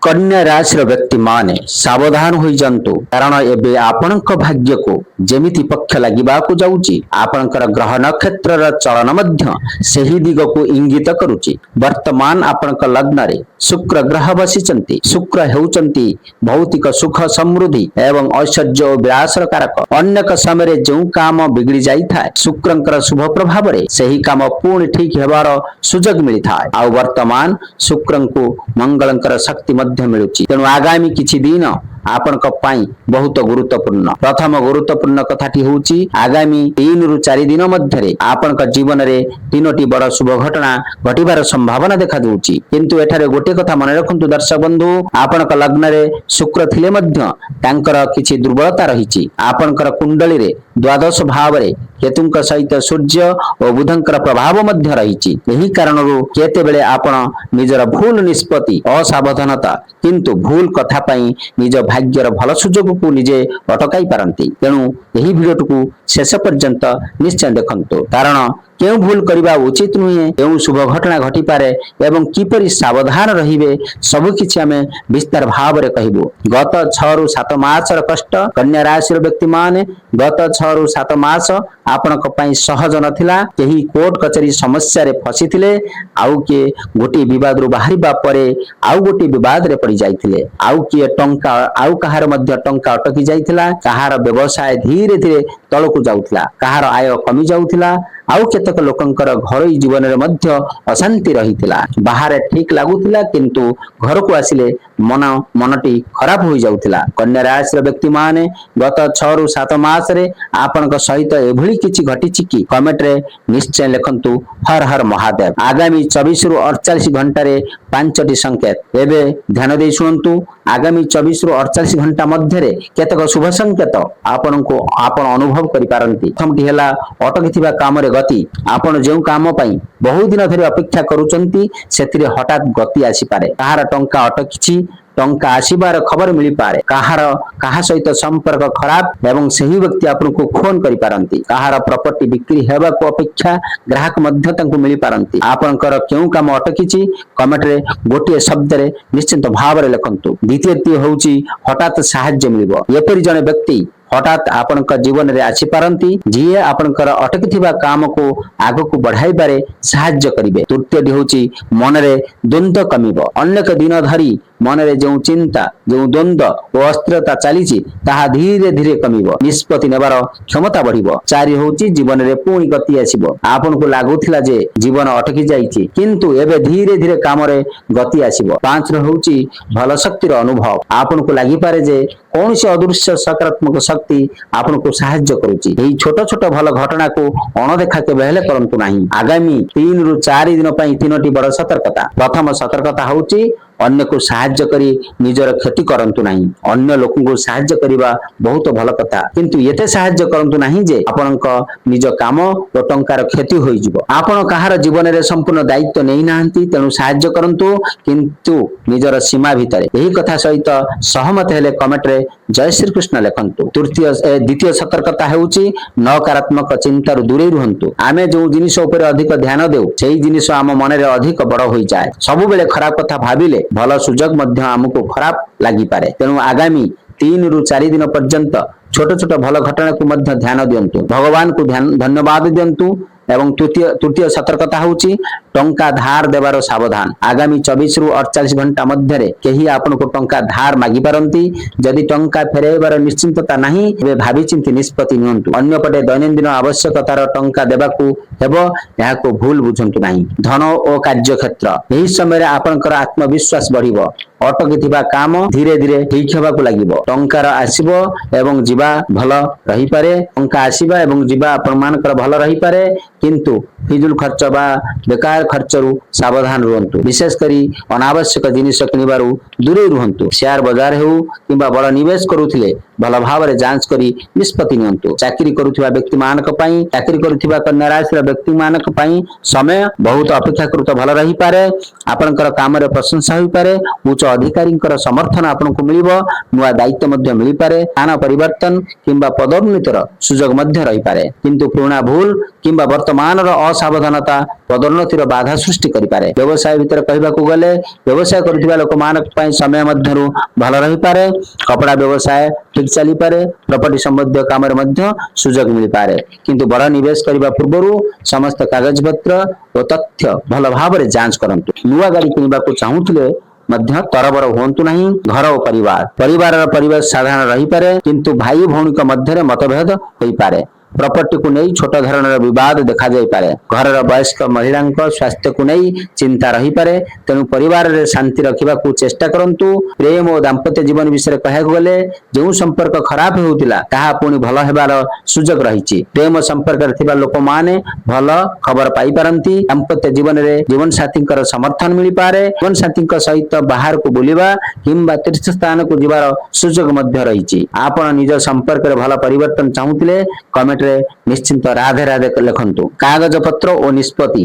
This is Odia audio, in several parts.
कन्या राशि व्यक्ति माने सावधान हो जातु कारण एबे आपणक भाग्य को जेमिति पक्ष लगिबा को जाउची आपणकर ग्रह नक्षत्र चलन मध्य सही दिग को इंगित करुची। वर्तमान आपणक लग्न रे शुक्र ग्रह बसिचंती। शुक्र हेउचंती भौतिक सुख समृद्धि एवं ऐश्वर्य और विलासर कारक। अनेक समय जो काम बिगड़ी जाई था शुक्रंकर शुभ प्रभाव रे सही काम पूर्ण ठीक हेबार सुजोग मिली था। आ वर्तमान शुक्रंको मंगलंकर शक्ति मध्य मिलुची। तेणु आगामी किछि दिन आपनक पाई बहुत गुरुत्वपूर्ण। प्रथम गुरुत्वपूर्ण कथाटी होउची आगामी 3 रु 4 दिन मध्य आपनक जीवन रे तीनोटी बड़ शुभ घटना घटिबार संभावना देखा दूची। किंतु एठारे गोटे कथा मन रखंतु दर्शक बंधु आपनक लग्न रे शुक्र थिले मध्य तांकर किछि दुर्बलता रहिची। आपनकर कुंडली रे द्वादश भाव रे केतुंक सहित सूर्य और बुधंकर प्रभाव मध्य रहिची। एही कारणरू केते बेले आपण निजर भूल निष्पत्ति असावधानता किंतु भूल कथा पई निज भाग्यर भल सुजोग को निजे अटकाई पारंती। तेणु एही भिडियो को शेष पर्यंत निश्चय देखंतु कारण केउ भूल करिबा उचित नुहे केउ शुभ घटना घटी पारे एवं किपरि सावधान रहिबे सब किछि हमें विस्तार भाव रे कहिबो। गत 6 रु 7 मास र कष्ट कन्या राशि र व्यक्ति माने गत 6 रु 7 मास आपनक पई सहज नथिला। केही कोर्ट कचेरी समस्या रे फसी थिले आउ के गोटी विवाद रु बाहरिबा परे आउ गोटी विवाद रे पड़ी जाइथिले। आउ के टंका आउ कहार मध्य टंका अटकी जाइथिला। कहार व्यवसाय धीरे धीरे तळकु जाउथिला। कहार आय कमी जाउथिला। आउ केतक लोकंकर घरोई जीवन रे मध्य अशांति रहिथिला। बाहर ठीक लागुथिला किंतु घर को आसिले मनटी खराब हो जाउथिला। कन्या राशि व्यक्ति माने गत 6 रु 7 मास रे आपनक सहित एभली किछि घटिछि कि कमेंट रे निश्चय लिखंतु हर हर महादेव। आगामी 24 रु 48 घंटा रे 5टी संकेत एबे ध्यान दे सुनंतु। आगामी 24 रु 48 घंटा मध्य रे केतक शुभ संकेत आपनको आपण अनुभव करि पारंती। प्रथमटी हेला अटकिथिबा काम रे गति। आपण जेउ काम पई बहुत दिन धरि अपेक्षा करूचंती सेतिरे हठात गति आसी पारे। कहार टंका अटकिछि टंका आसीबार खबर मिली पारे। कहा सहित संपर्क खराब एवं सही व्यक्ति आपनको फोन करि पारंती। कहार प्रॉपर्टी बिक्री हेबा को अपेक्षा ग्राहक मध्य तंको मिली पारंती। आपनकर केउ काम अटकिछि कमेंट रे गोटे शब्द रे निश्चित भाव रे लिखंतु। द्वितीयटी होउची हठात सहाय्य मिलिबो। एपरि जने व्यक्ति हठात आपनक जीवन रे आसी पारंती जिए आपनकर अटकिथिबा काम को आगो को बढ़ाई बारे सहाय्य करिवे। तृतीयटी होउची मन रे द्वंद्व कमिबो। अनेक दिन धरि मन रे जो चिंता जो द्वंद्व और अस्थिरता चलीची ताहा धीरे धीरे कमिबो। निष्पत्ति नेबार क्षमता बढ़िबो। 4 होउची जीवन रे पूर्ण गति आसीबो। आपन को लागुथिला जे जीवन अटकी जाईची किंतु एबे धीरे धीरे काम रे गति आसीबो। 5 रो होउची भल शक्ति रो अनुभव। आपन को लागि पारे जे कौनसी अदृश्य सकारात्मक शक्ति आपन को सहाय्य करूची। एही छोट छोट भल घटना को अणदेखा के बेले करंतु नाही। आगामी 3 रु 4 दिन पई 3टी बड़ सतर्कता। प्रथम सतर्कता होउची अन्य को सहाय्य करी निजर क्षति करंतु नाही। अन्य लोक को सहाय्य करिबा बहुत भल कथा किंतु एते सहाय्य करंतु नाही जे आपनक निज काम और टंकार क्षति होई जिवो। आपण कहार जीवन रे संपूर्ण दायित्व नै नाहंती तेनु सहाय्य करंतु किंतु निजर सीमा भितरे। एही कथा सहित सहमत हेले कमेंट रे जय श्री कृष्ण लिखंतु। द्वितीय सतर्कता हेउची नकारात्मक चिंता रु दूरे रहंतु। आमे जो जिनिस ऊपर अधिक ध्यान देउ सेही जिनिस आम मन रे अधिक बड़ होई जाय। सब बेले खराब कथा भाबिले भल सुजोग मध्य हमको खराब लागि पारे। तेणु आगामी 3 रु 4 दिन पर्यंत छोट छोट भल घटना को मध्य ध्यान दियंतु। भगवान को धन्यवाद दियंतु। एवं तृतीय सतर्कता होउची टंका धार देवार सावधान। आगामी 24 रु 48 घंटा मध्य रे केही आपन को टंका धार मागी पारंती। जदि टंका फेरेबार निश्चिंतता नाही एबे भाबी चिंती निष्पत्ति नियंतु। अन्य पटे दैनंदिन आवश्यकतार टंका देबाकू हेबो याको भूल बुझंतु नाही। धन और कार्य क्षेत्र एही समय रे आपनकर आत्मविश्वास बढ़िबो। अटकिथिबा काम धीरे धीरे ठीक हेबाकू लागिबो। टंकार आसीबो एवं जीवा भल रही पारे। टंका आसीबा एवं जीवा आपन मानकर भल रही पारे किंतु फिजुल खर्च बा बेकार खर्च रु सावधान रुहंतु। विशेष करी अनावश्यक जिनिस किनिबारु दूरे रुहंतु। शेयर बाजार हेउ किबा बड़ निवेश करूथिले ଭଲ ଭାବରେ ଯାଞ୍ଚ କରି ନିଷ୍ପତ୍ତି ନିଅନ୍ତୁ। ଚାକିରି କରୁଥିବା ବ୍ୟକ୍ତି ମାନଙ୍କ ପାଇଁ, ଚାକିରି କରୁଥିବା କନ୍ୟା ରାଶିର ବ୍ୟକ୍ତି ମାନଙ୍କ ପାଇଁ ସମୟ ବହୁତ ଅପେକ୍ଷାକୃତ ଭଲ ରହିପାରେ। ଆପଣଙ୍କର କାମରେ ପ୍ରଶଂସା ହୋଇପାରେ। ଉଚ୍ଚ ଅଧିକାରୀଙ୍କର ସମର୍ଥନ ଆପଣଙ୍କୁ ମିଳିବ। ନୂଆ ଦାୟିତ୍ୱ ମଧ୍ୟ ମିଳିପାରେ। ସ୍ଥାନ ପରିବର୍ତ୍ତନ କିମ୍ବା ପଦୋନ୍ନତିର ସୁଯୋଗ ମଧ୍ୟ ରହିପାରେ। କିନ୍ତୁ ପୁରୁଣା ଭୁଲ କିମ୍ବା ବର୍ତ୍ତମାନର ଅସାବଧାନତା ପଦୋନ୍ନତିର ବାଧା ସୃଷ୍ଟି କରିପାରେ। ବ୍ୟବସାୟ ଭିତରେ କହିବାକୁ ଗଲେ ବ୍ୟବସାୟ କରୁଥିବା ଲୋକମାନଙ୍କ ପାଇଁ ସମୟ ମଧ୍ୟରୁ ଭଲ ରହିପାରେ। କପଡ଼ା ବ୍ୟବସାୟ ଠିକ ଚାଲିପାରେ। ପ୍ରପର୍ଟି ସମ୍ବନ୍ଧୀୟ କାମରେ ମଧ୍ୟ ସୁଯୋଗ ମିଳିପାରେ। କିନ୍ତୁ ବଡ଼ ନିବେଶ କରିବା ପୂର୍ବରୁ ସମସ୍ତ କାଗଜପତ୍ର ଓ ତଥ୍ୟ ଭଲ ଭାବରେ ଯାଞ୍ଚ କରନ୍ତୁ। ନୂଆ ଗାଡି କିଣିବାକୁ ଚାହୁଁଥିଲେ ମଧ୍ୟ ତରବର ହୁଅନ୍ତୁ ନାହିଁ। ଘର ଓ ପରିବାରର ପରିବେଶ ସାଧାରଣ ରହିପାରେ, କିନ୍ତୁ ଭାଇ ଭଉଣୀଙ୍କ ମଧ୍ୟରେ ମତଭେଦ ହୋଇପାରେ। ପ୍ରପର୍ଟିକୁ ନେଇ ଛୋଟ ଧରଣର ବିବାଦ ଦେଖାଯାଇପାରେ। ଘରର ବୟସ୍କ ମହିଳାଙ୍କ ସ୍ୱାସ୍ଥ୍ୟକୁ ନେଇ ଚିନ୍ତା ରହିପାରେ। ତେଣୁ ପରିବାରରେ ଶାନ୍ତି ରଖିବାକୁ ଚେଷ୍ଟା କରନ୍ତୁ। ପ୍ରେମ ଓ ଦାମ୍ପତ୍ୟ ଜୀବନ ବିଷୟରେ କହିବାକୁ ଗଲେ ଯେଉଁ ସମ୍ପର୍କ ଖରାପ ହେଉଥିଲା ତାହା ପୁଣି ଭଲ ହେବାର ସୁଯୋଗ ରହିଛି। ପ୍ରେମ ସମ୍ପର୍କରେ ଥିବା ଲୋକମାନେ ଭଲ ଖବର ପାଇପାରନ୍ତି। ଦାମ୍ପତ୍ୟ ଜୀବନରେ ଜୀବନସାଥୀଙ୍କର ସମର୍ଥନ ମିଳିପାରେ। ଜୀବନସାଥୀଙ୍କ ସହିତ ବାହାରକୁ ବୁଲିବା କିମ୍ବା ତୀର୍ଥ ସ୍ଥାନକୁ ଯିବାର ସୁଯୋଗ ମଧ୍ୟ ରହିଛି। ଆପଣ ନିଜ ସମ୍ପର୍କରେ ଭଲ ପରିବର୍ତ୍ତନ ଚାହୁଁଥିଲେ କମେଣ୍ଟରେ ନିଶ୍ଚିନ୍ତ ରାଧେ ରାଧେ ଲେଖନ୍ତୁ। କାଗଜପତ୍ର ଓ ନିଷ୍ପତ୍ତି।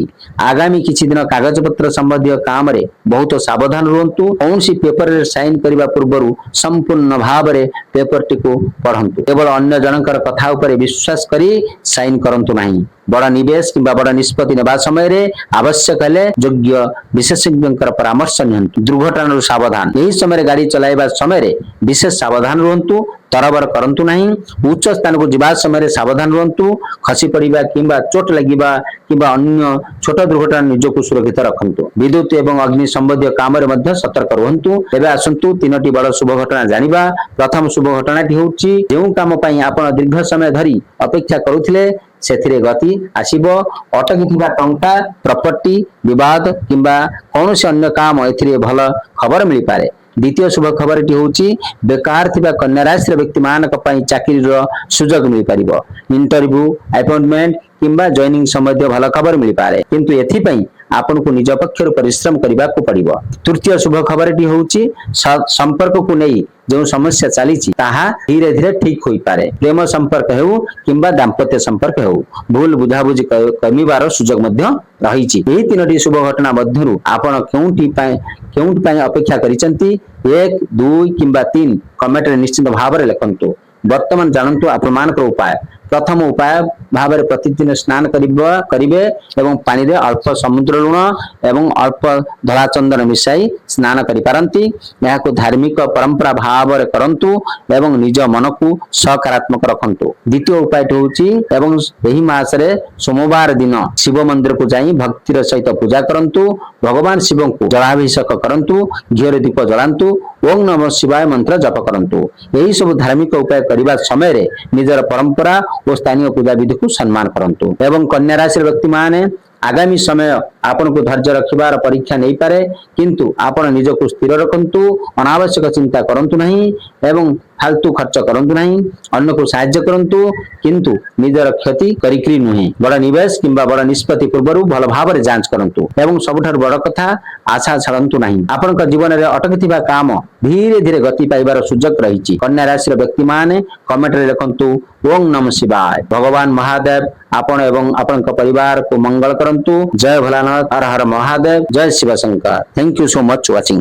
ଆଗାମୀ କିଛି ଦିନ କାଗଜପତ୍ର ସମ୍ବନ୍ଧୀୟ କାମରେ ବହୁତ ସାବଧାନ ରୁହନ୍ତୁ। କୌଣସି ପେପରରେ ସାଇନ କରିବା ପୂର୍ବରୁ ସମ୍ପୂର୍ଣ୍ଣ ଭାବରେ ପେପରଟିକୁ ପଢନ୍ତୁ। କେବଳ ଅନ୍ୟ ଜଣଙ୍କର କଥା ଉପରେ ବିଶ୍ୱାସ କରି ସାଇନ କରନ୍ତୁ ନାହିଁ। ବଡ଼ ନିବେଶ କିମ୍ବା ବଡ଼ ନିଷ୍ପତ୍ତି ନେବା ସମୟରେ ଆବଶ୍ୟକ ହେଲେ ଯୋଗ୍ୟ ବିଶେଷଜ୍ଞଙ୍କର ପରାମର୍ଶ ନିଅନ୍ତୁ। ଦୁର୍ଘଟଣାରୁ ସାବଧାନ। ଏହି ସମୟରେ ଗାଡି ଚଲାଇବା ସମୟରେ ବିଶେଷ ସାବଧାନ ରୁହନ୍ତୁ। ତରବର କରନ୍ତୁ ନାହିଁ। ଉଚ୍ଚ ସ୍ଥାନକୁ ଯିବା ସମୟରେ ସାବଧାନ ରୁହନ୍ତୁ। ଖସି ପଡିବା କିମ୍ବା ଚୋଟ ଲାଗିବା କିମ୍ବା ଅନ୍ୟ ଛୋଟ ଦୁର୍ଘଟଣା ନିଜକୁ ସୁରକ୍ଷିତ ରଖନ୍ତୁ। ବିଦ୍ୟୁତ ଏବଂ ଅଗ୍ନି ସମ୍ବନ୍ଧୀୟ କାମରେ ମଧ୍ୟ ସତର୍କ ରୁହନ୍ତୁ। ଏବେ ଆସନ୍ତୁ ତିନୋଟି ବଡ଼ ଶୁଭ ଘଟଣା ଜାଣିବା। ପ୍ରଥମ ଶୁଭ ଘଟଣାଟି ହେଉଛି ଯେଉଁ କାମ ପାଇଁ ଆପଣ ଦୀର୍ଘ ସମୟ ଧରି ଅପେକ୍ଷା କରୁଥିଲେ ସେଥିରେ ଗତି ଆସିବ। ଅଟକିଥିବା ଟଙ୍କା, ପ୍ରପର୍ଟି, ବିବାଦ କିମ୍ବା କୌଣସି ଅନ୍ୟ କାମ ଏଥିରେ ଭଲ ଖବର ମିଳିପାରେ। ଦ୍ୱିତୀୟ ଶୁଭ ଖବରଟି ହେଉଛି ବେକାର ଥିବା କନ୍ୟା ରାଶିର ବ୍ୟକ୍ତିମାନଙ୍କ ପାଇଁ ଚାକିରିର ସୁଯୋଗ ମିଳିପାରିବ। ଇଣ୍ଟରଭ୍ୟୁ, ଆପଏଣ୍ଟମେଣ୍ଟ କିମ୍ବା ଜଏନିଂ ସମ୍ବନ୍ଧୀୟ ଭଲ ଖବର ମିଳିପାରେ। କିନ୍ତୁ ଏଥିପାଇଁ ଆପଣଙ୍କୁ ନିଜ ପକ୍ଷରୁ ପରିଶ୍ରମ କରିବାକୁ ପଡିବ। ତୃତୀୟ ଶୁଭ ଖବରଟି ହେଉଛି ସମ୍ପର୍କକୁ ନେଇ ଯେଉଁ ସମସ୍ୟା ଚାଲିଛି ତାହା ଧୀରେ ଧୀରେ ଠିକ ହୋଇପାରେ। ପ୍ରେମ ସମ୍ପର୍କ ହେଉ କିମ୍ବା ଦାମ୍ପତ୍ୟ ସମ୍ପର୍କ ହେଉ ଭୁଲ ବୁଝାବୁଝି କମିବାର ସୁଯୋଗ ମଧ୍ୟ ରହିଛି। ଏହି ତିନୋଟି ଶୁଭ ଘଟଣା ମଧ୍ୟରୁ ଆପଣ କେଉଁଠି ପାଇଁ ଅପେକ୍ଷା କରିଛନ୍ତି? 1, 2 କିମ୍ବା 3 କମେଣ୍ଟରେ ନିଶ୍ଚିତ ଭାବରେ ଲେଖନ୍ତୁ। ବର୍ତ୍ତମାନ ଜାଣନ୍ତୁ ଆପଣମାନଙ୍କର ଉପାୟ। ପ୍ରଥମ ଉପାୟ ଭାବରେ ପ୍ରତିଦିନ ସ୍ନାନ କରିବେ ଏବଂ ପାଣିରେ ଅଳ୍ପ ସମୁଦ୍ର ଲୁଣ ଏବଂ ଅଳ୍ପ ଧଳା ଚନ୍ଦନ ମିଶାଇ ସ୍ନାନ କରିପାରନ୍ତି। ଏହାକୁ ଧାର୍ମିକ ପରମ୍ପରା ଭାବରେ କରନ୍ତୁ ଏବଂ ନିଜ ମନକୁ ସକାରାତ୍ମକ ରଖନ୍ତୁ। ଦ୍ୱିତୀୟ ଉପାୟଟି ହେଉଛି ଏବଂ ଏହି ମାସରେ ସୋମବାର ଦିନ ଶିବ ମନ୍ଦିରକୁ ଯାଇ ଭକ୍ତିର ସହିତ ପୂଜା କରନ୍ତୁ। ଭଗବାନ ଶିବଙ୍କୁ ଜଳାଭିଷେକ କରନ୍ତୁ। ଘିଅରେ ଦୀପ ଜଳାନ୍ତୁ। ଓಂ ନମଃ ଶିବାୟ ମନ୍ତ୍ର ଜପ କରନ୍ତୁ। ଏହି ସବୁ ଧାର୍ମିକ ଉପାୟ କରିବା ସମୟରେ ନିଜର ପରମ୍ପରା ଓ ସ୍ଥାନୀୟ ପୂଜା ବିଧିକୁ ସମ୍ମାନ କରନ୍ତୁ। ଏବଂ କନ୍ୟା ରାଶିର ବ୍ୟକ୍ତିମାନେ ଆଗାମୀ ସମୟ ଆପଣଙ୍କୁ ଧୈର୍ଯ୍ୟ ରଖିବାର ପରୀକ୍ଷା ନେଇପାରେ, କିନ୍ତୁ ଆପଣ ନିଜକୁ ସ୍ଥିର ରଖନ୍ତୁ। ଅନାବଶ୍ୟକ ଚିନ୍ତା କରନ୍ତୁ ନାହିଁ ଏବଂ ଫାଲତୁ ଖର୍ଚ୍ଚ କରନ୍ତୁ ନାହିଁ। ଅନ୍ୟକୁ ସାହାଯ୍ୟ କରନ୍ତୁ, କିନ୍ତୁ ନିଜର କ୍ଷତି କରିକି ନୁହେଁ। ବଡ଼ ନିବେଶ କିମ୍ବା ବଡ଼ ନିଷ୍ପତ୍ତି ପୂର୍ବରୁ ଭଲ ଭାବରେ ଯାଞ୍ଚ କରନ୍ତୁ। ଏବଂ ସବୁଠାରୁ ବଡ଼ କଥା, ଆଶା ଛାଡ଼ନ୍ତୁ ନାହିଁ। ଆପଣଙ୍କ ଜୀବନରେ ଅଟକିଥିବା କାମ ଧୀରେ ଧୀରେ ଗତି ପାଇବାର ସୁଯୋଗ ରହିଛି। କନ୍ୟା ରାଶିର ବ୍ୟକ୍ତିମାନେ କମେଣ୍ଟରେ ଲେଖନ୍ତୁ ଓಂ ନମଃ ଶିବାୟ। ଭଗବାନ ମହାଦେବ ଆପଣ ଏବଂ ଆପଣଙ୍କ ପରିବାରକୁ ମଙ୍ଗଳ କରନ୍ତୁ। ଜୟ ଭୋଲାନାଥ, ହର ହର ମହାଦେବ, ଜୟ Shiv Shankar. Thank you so much watching.